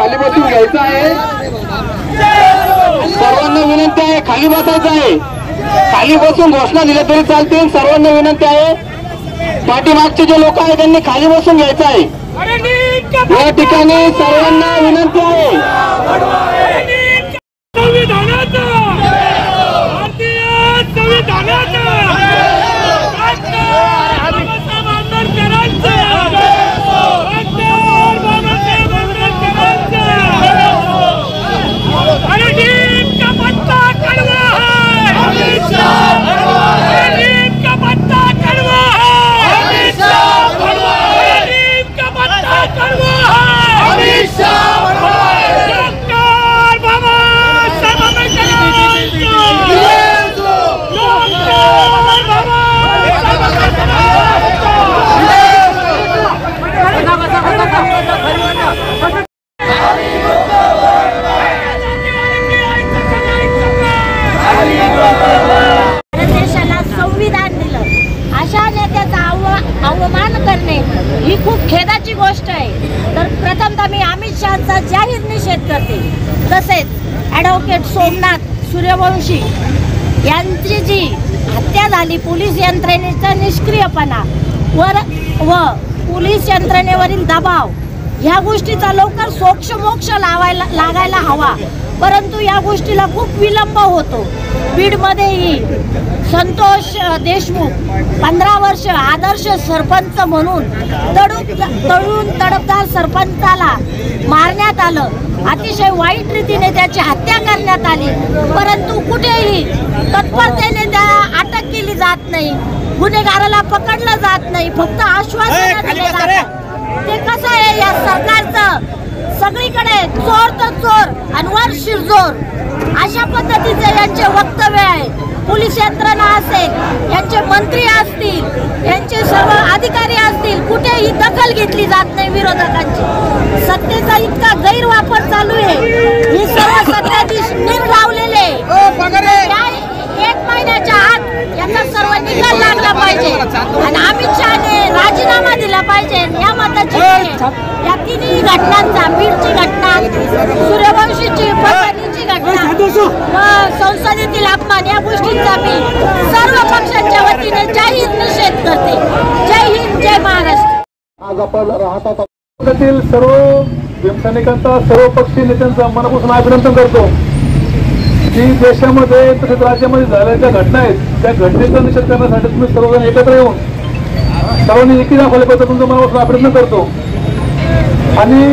खाली बसून घ्यायचं आहे। सर्वांना विनंती आहे खाली बसायचं आहे। खाली बसून घोषणा दिल्या तरी चालतील। सर्वांना विनंती आहे पाठीमागचे जे लोक आहेत त्यांनी खाली बसून घ्यायचं आहे। या ठिकाणी सर्वांना विनंती आहे ही खूप खेदाची गोष्ट आहे। तर प्रथमतः मी अमित शहाचा जाहीर निषेध करते। तसेच ॲडव्होकेट सोमनाथ सूर्यवंशी यांची जी हत्या झाली, पोलीस यंत्रणेचा निष्क्रियपणा व पोलीस यंत्रणेवरील दबाव, ह्या गोष्टीचा लवकर सोक्षमोक्ष लागायला हवा। परंतु या गोष्टीला खूप विलंब होतो। बीडमध्येही संतोष देशमुख 15 वर्ष आदर्श सरपंच म्हणून तळून तडफदार सरपंचाला मारण्यात आलं। अतिशय वाईट रीतीने त्याची हत्या करण्यात आली, परंतु कुठेही तत्परतेने त्याला अटक केली जात नाही, गुन्हेगाराला पकडलं जात नाही, फक्त आश्वासन दिले जातात। ते कसं आहे या सरकारचं? सगळीकडे चोर तर चोर आणि वर शिरजोर अशा पद्धतीचे यांचे वक्तव्य आहे। पोलीस यंत्रणा असेल, यांचे मंत्री असतील, यांचे सर्व अधिकारी असतील, कुठेही दखल घेतली जात नाही विरोधकांची। सत्तेचा इतका गैरवापर चालू आहे, ही सर्व सत्ताधीश निर्लावलेले। 1 महिन्याच्या आत याचा सर्व निकाल लागला पाहिजे आणि अमित शहाने राजीनामा दिला पाहिजे। या मताची या तिन्ही घटनांचा, बीडची घटना, सूर्यवंशीची, परभणीची घटना, संसदेतील अपमान, या गोष्टींचा मी सर्व पक्षांच्या वतीने जाहीर निषेध करते। जय हिंद, जय महाराष्ट्र। आज आपण राहतात सर्व भीमसैनिकांचा, सर्व पक्षी नेत्यांचा मनापासून अभिनंदन करतो की देशामध्ये तसेच राज्यामध्ये झालेल्या घटना आहेत, त्या घटनेचा निषेध करण्यासाठी तुम्ही सर्वजण एकत्र येऊन सर्वांनी एकी दाखवल्याबद्दल तुमचं मनापासून अभिनंदन करतो। आणि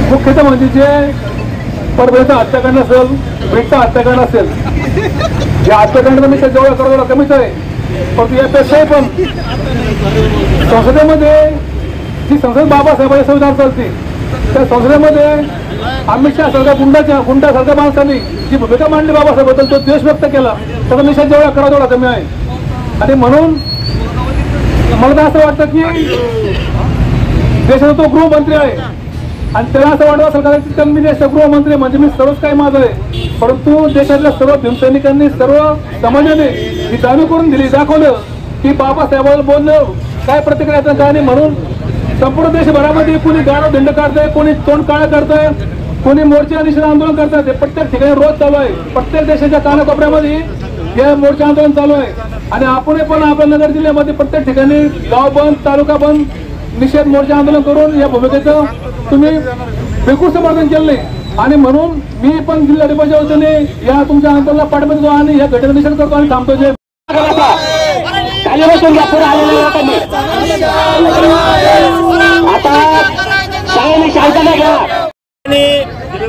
मुख्यतः म्हणजे जे परभणीचा हत्याकांड असेल, बीडचा हत्याकांड असेल, या हत्याकांडाचा निषेध जेवढा करावा कमीच आहे, परंतु यापेक्षाही पण संसदेमध्ये जी संसद बाबासाहेबांच्या संविधान चालते, त्या संसदेमध्ये अमित शहा सारख्या गुंडासारख्या माणसांनी जी भूमिका मांडली बाबासाहेबांबद्दल, तो द्वेष व्यक्त केला, त्याचा निषेध जेवढा करावा तेवढा कमी आहे। आणि म्हणून मला तर असं वाटतं की देशाचा तो गृहमंत्री आहे आणि त्याला असं वाटत असेल कदाचित मी देशाचा गृहमंत्री म्हणजे मी सर्वच काही माझं आहे, परंतु देशातल्या सर्व भीमसैनिकांनी, सर्व समाजाने ही जाणीव करून दिली, दाखवलं की बाबासाहेबांना बोलणं काय प्रतिक्रिया येतात काय नाही। म्हणून संपूर्ण देशभरामध्ये कोणी गाडो धिंड काढतंय, कोणी तोंड काळं करतंय, कोणी मोर्चा निषेध आंदोलन करतात, ते प्रत्येक ठिकाणी रोज चालू आहे। प्रत्येक देशाच्या कानाकोपऱ्यामध्ये हे मोर्चा आंदोलन चालू आहे आणि आपण पण आपल्या नगर जिल्ह्यामध्ये प्रत्येक ठिकाणी गाव बंद, तालुका बंद, निषेध मोर्चा आंदोलन करून या भूमिकेचं तुम्ही बिलकुल समर्थन केलं नाही। आणि म्हणून मी पण जिल्हाधिकाऱ्यांच्या वतीने या तुमच्या आंदोलनाला पाठिंबा देतो आणि या घटनेचा निषेध करतो आणि थांबतो। जे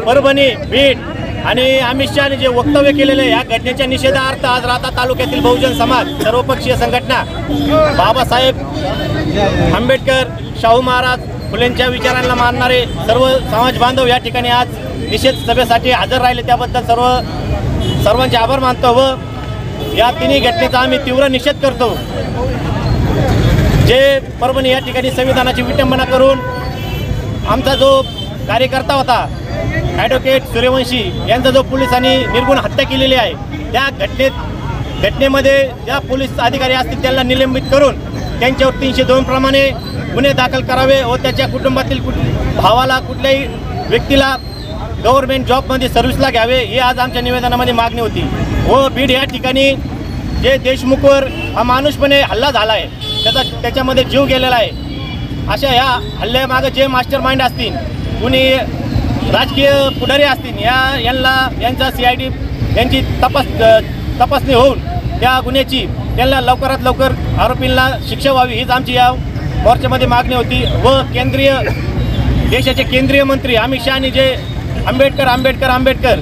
परभणी, बीड आणि अमित शहाने जे वक्तव्य केलेले या घटनेच्या निषेधार्थ आज राहता तालुक्यातील बहुजन समाज, सर्वपक्षीय संघटना, बाबासाहेब आंबेडकर, शाहू महाराज, फुलेंच्या विचारांना मानणारे सर्व समाज बांधव या ठिकाणी आज निषेध सभेसाठी हजर राहिले, त्याबद्दल सर्वांचे आभार मानतो व या तिन्ही घटनेचा आम्ही तीव्र निषेध करतो। जे परभणी या ठिकाणी संविधानाची विटंबना करून आमचा जो कार्यकर्ता होता ॲडव्होकेट सूर्यवंशी यांचा जो पोलिसांनी निर्गुण हत्या केलेली आहे, त्या घटनेमध्ये ज्या पोलीस अधिकारी असतील त्यांना निलंबित करून त्यांच्यावर 302 प्रमाणे गुन्हे दाखल करावे व त्याच्या कुटुंबातील भावाला कुठल्याही व्यक्तीला गव्हर्नमेंट जॉबमध्ये सर्व्हिसला घ्यावे ही आज आमच्या निवेदनामध्ये मागणी होती. व बीड या ठिकाणी जे देशमुखवर अमानुषपणे हल्ला झाला आहे त्याच्यामध्ये जीव गेलेला आहे. अशा ह्या हल्ल्यामागं जे मास्टर माइंड असतील, कुणी राजकीय पुढारी असतील, यांचा CID यांची तपासणी होऊन त्या गुन्ह्याची त्यांना लवकरात लवकर आरोपींना शिक्षा व्हावी हीच आमची या मोर्चामध्ये मागणी होती. व देशाचे केंद्रीय मंत्री अमित शहानी जे आंबेडकर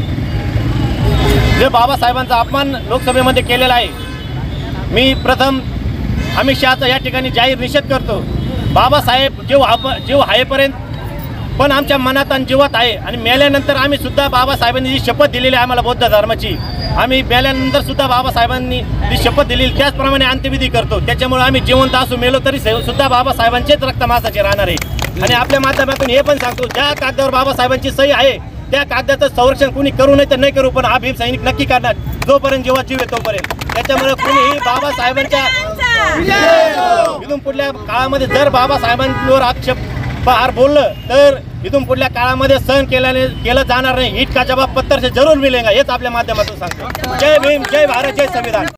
जे बाबासाहेबांचा अपमान लोकसभेमध्ये केलेला आहे, मी प्रथम अमित शहाचा या ठिकाणी जाहीर निषेध करतो. बाबासाहेब जीव आहेपर्यंत पण आमच्या मनात आणि जीवात आहे आणि मेल्यानंतर आम्ही सुद्धा बाबासाहेबांनी जी शपथ दिलेली आहे आम्हाला बौद्ध धर्माची, आम्ही मेल्यानंतर सुद्धा बाबासाहेबांनी जी शपथ दिलेली त्याचप्रमाणे अंत्यविधी करतो. त्याच्यामुळे आम्ही जिवंत असू मेलो तरी सुद्धा बाबासाहेबांचेच रक्त मासाचे राहणार आहे. आणि आपल्या माध्यमातून हे पण सांगतो, ज्या कागदावर बाबासाहेबांची सही आहे त्या कागदाचं संरक्षण कुणी करू नये तर नाही करू, पण हा भीम सैनिक नक्की करणार जोपर्यंत जीवात जीव आहे तोपर्यंत. त्याच्यामुळे कुणीही बाबासाहेबांच्या इथून पुढल्या काळामध्ये जर बाबासाहेबांवर आक्षेपार्ह बोललं तर इथून पुढल्या काळामध्ये सहन केलं जाणार नाही. ईट का जवाब पत्थर से जरूर मिलेगा हेच आपल्या माध्यमातून सांगतो. जय भीम, जय भारत, जय संविधान.